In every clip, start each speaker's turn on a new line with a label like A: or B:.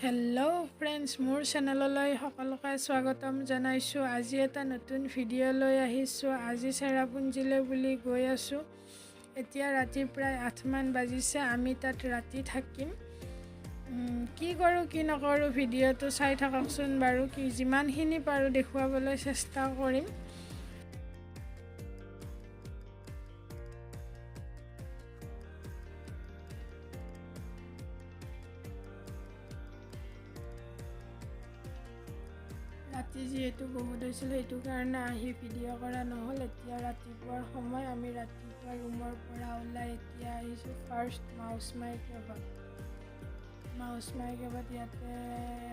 A: Hello friends, মোৰ চেনেললৈ সকলোকে স্বাগতম জনাইছো। আজি এটা নতুন ভিডিঅ' লৈ আহিছো। আজি চেৰাপুঞ্জিলৈ বুলি গৈ আছো। এতিয়া ৰাতি প্ৰায় 8 মান বাজিছে। আমি তাত ৰাতি থাকিম। কি কৰো কি নকৰো ভিডিঅ'টো চাই থাককচোন বাৰু। কি যিমানখিনি পাৰো দেখুৱাবলৈ চেষ্টা কৰিম। ৰাতি যিহেতু বহুত হৈছিল সেইটো কাৰণে আহি ভিডিঅ' কৰা নহ'ল। এতিয়া ৰাতিপুৱাৰ সময়। আমি ৰাতিপুৱা ৰুমৰ পৰা ওলাই এতিয়া আহিছোঁ ফাৰ্ষ্ট মাউচমাই কেবত। মাউচমাই কেবত ইয়াতে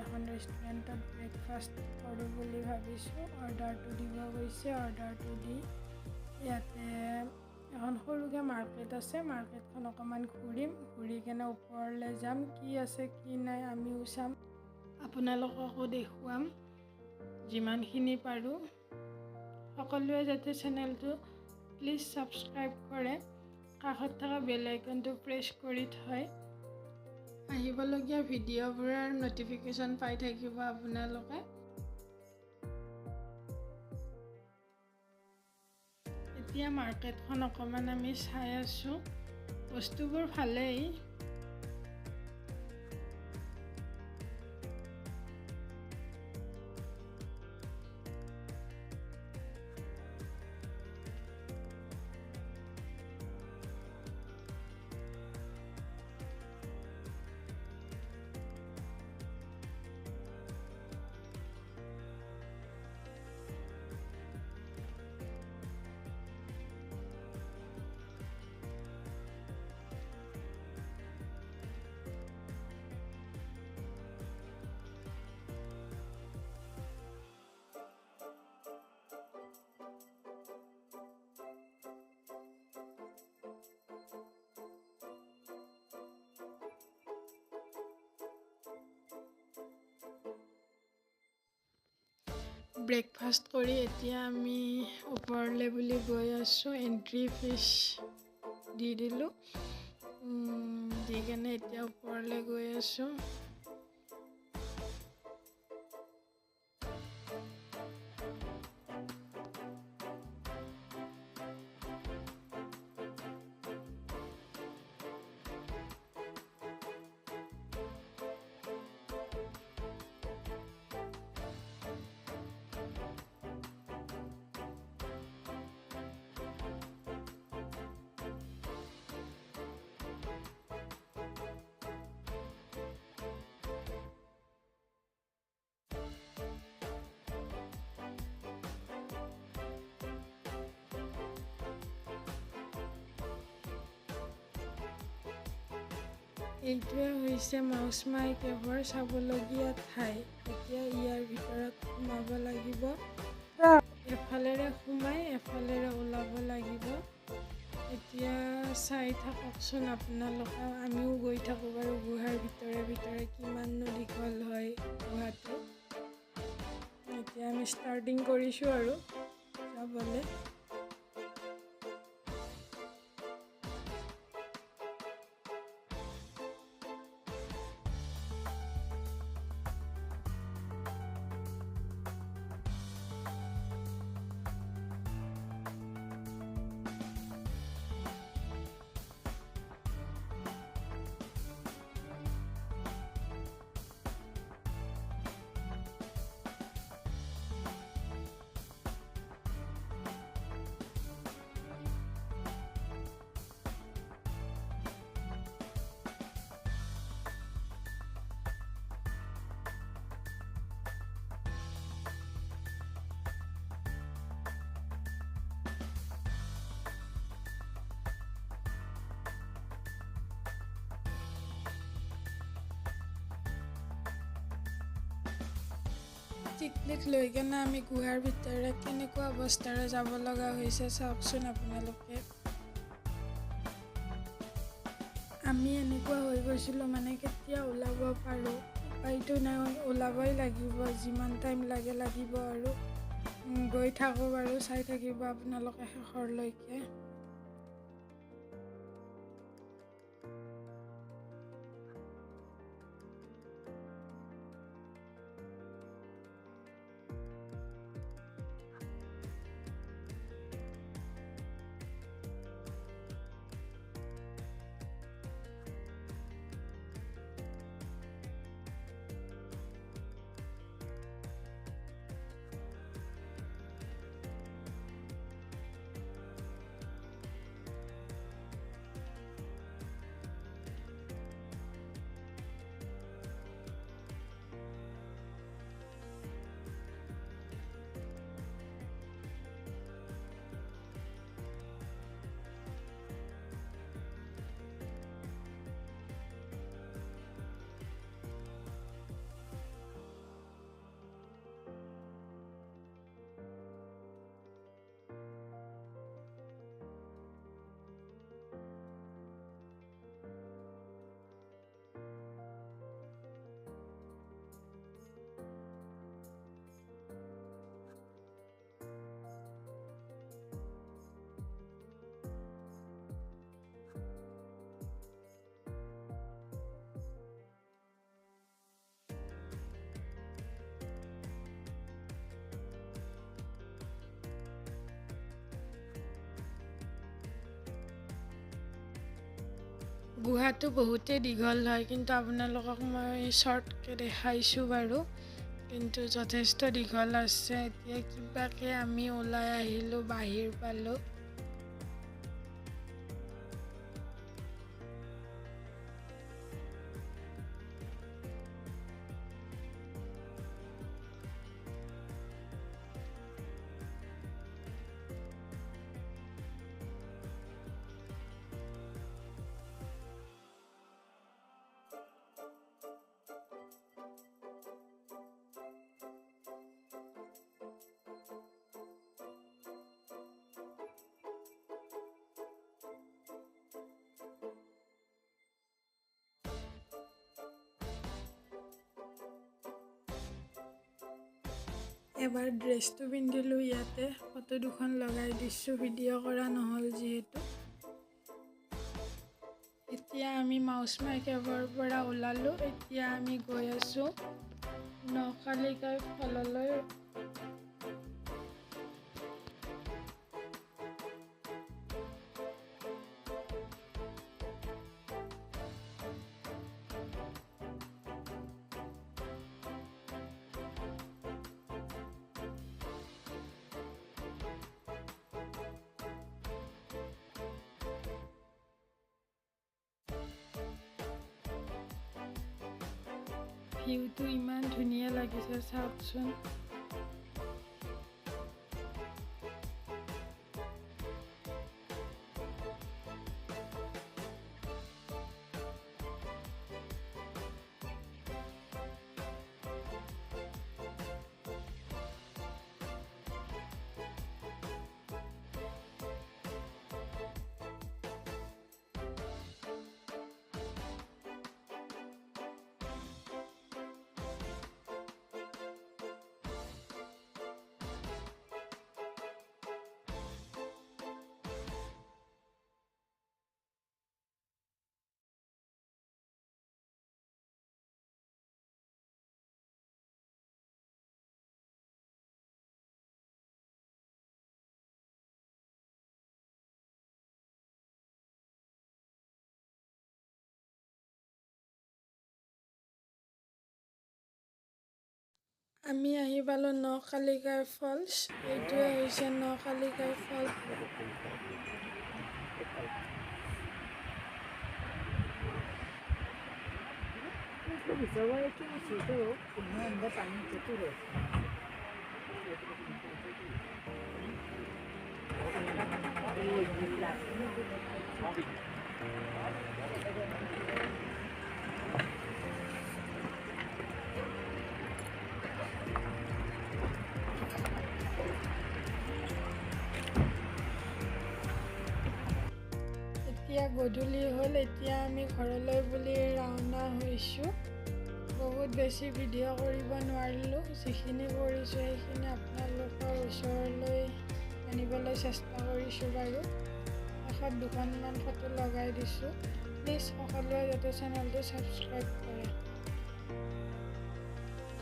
A: এখন ৰেষ্টুৰেণ্টত ব্ৰেকফাষ্ট কৰোঁ বুলি ভাবিছোঁ। অৰ্ডাৰটো দিব গৈছে। অৰ্ডাৰটো দি ইয়াতে এখন সৰুকৈ মাৰ্কেট আছে। মাৰ্কেটখন অকণমান ঘূৰিম। ঘূৰি কেনে ওপৰলৈ যাম। কি আছে কি নাই আমিও চাম, আপোনালোককো দেখুৱাম যিমানখিনি পাৰোঁ। সকলোৱে যাতে চেনেলটো প্লিজ ছাবস্ক্ৰাইব কৰে, কাষত থকা বেল আইকনটো প্ৰেছ কৰি থয়। আহিবলগীয়া ভিডিঅ'বোৰৰ নটিফিকেশ্যন পাই থাকিব আপোনালোকে। এতিয়া মাৰ্কেটখন অকণমান আমি চাই আছোঁ। বস্তুবোৰ ভালেই। ব্ৰেকফাষ্ট কৰি এতিয়া আমি ওপৰলৈ বুলি গৈ আছোঁ। এণ্ট্ৰি ফিছ দি দিলোঁ। দি কেনে এতিয়া ওপৰলৈ গৈ আছোঁ। এইটোৱে হৈছে মাউচমাই কেবৰ চাবলগীয়া ঠাই। এতিয়া ইয়াৰ ভিতৰত সোমাব লাগিব। এফালেৰে সোমাই এফালেৰে ওলাব লাগিব। এতিয়া চাই থাককচোন আপোনালোকে। আমিও গৈ থাকোঁ বাৰু গুহাৰ ভিতৰে ভিতৰে। কিমাননো দীঘল হয় গুহাটো। এতিয়া আমি ষ্টাৰ্টিং কৰিছোঁ আৰু যাবলৈ। টিকলিক লৈ কেনে আমি গুহাৰ ভিতৰে কেনেকুৱা অৱস্থাৰে যাব লগা হৈছে চাওকচোন আপোনালোকে। আমি এনেকুৱা হৈ গৈছিলোঁ মানে কেতিয়া ওলাব পাৰোঁ উপায়টো নাই, ওলাবই লাগিব। যিমান টাইম লাগে লাগিব আৰু। গৈ থাকোঁ বাৰু, চাই থাকিব আপোনালোকে শেষৰলৈকে। গুহাটো বহুতেই দীঘল হয়, কিন্তু আপোনালোকক মই শ্বৰ্টকৈ দেখাইছোঁ বাৰু। কিন্তু যথেষ্ট দীঘল আছে। এতিয়া কিবাকৈ আমি ওলাই আহিলোঁ, বাহিৰ পালোঁ। এবাৰ ড্ৰেছটো পিন্ধিলোঁ, ইয়াতে ফটো দুখন লগাই দিছোঁ, ভিডিঅ' কৰা নহ'ল যিহেতু। এতিয়া আমি মাউচমাই কেভৰ পৰা ওলালোঁ। এতিয়া আমি গৈ আছোঁ নকালিকাই ফললৈ। ভিউটো ইমান ধুনীয়া লাগিছে, চাওকচোন। আমি আহি পালোঁ নকালিকাই ফলছ। এইটোৱে হৈছে নকালিকাই ফলছ। এতিয়া গধূলি হ'ল, এতিয়া আমি ঘৰলৈ বুলি ৰাওনা হৈছোঁ। বহুত বেছি ভিডিঅ' কৰিব নোৱাৰিলোঁ, যিখিনি কৰিছোঁ সেইখিনি আপোনালোকৰ ওচৰলৈ আনিবলৈ চেষ্টা কৰিছোঁ বাৰু। শেষত দুখনমান ফটো লগাই দিছোঁ। প্লিজ সকলোৱে যাতে চেনেলটো ছাবস্ক্ৰাইব কৰে।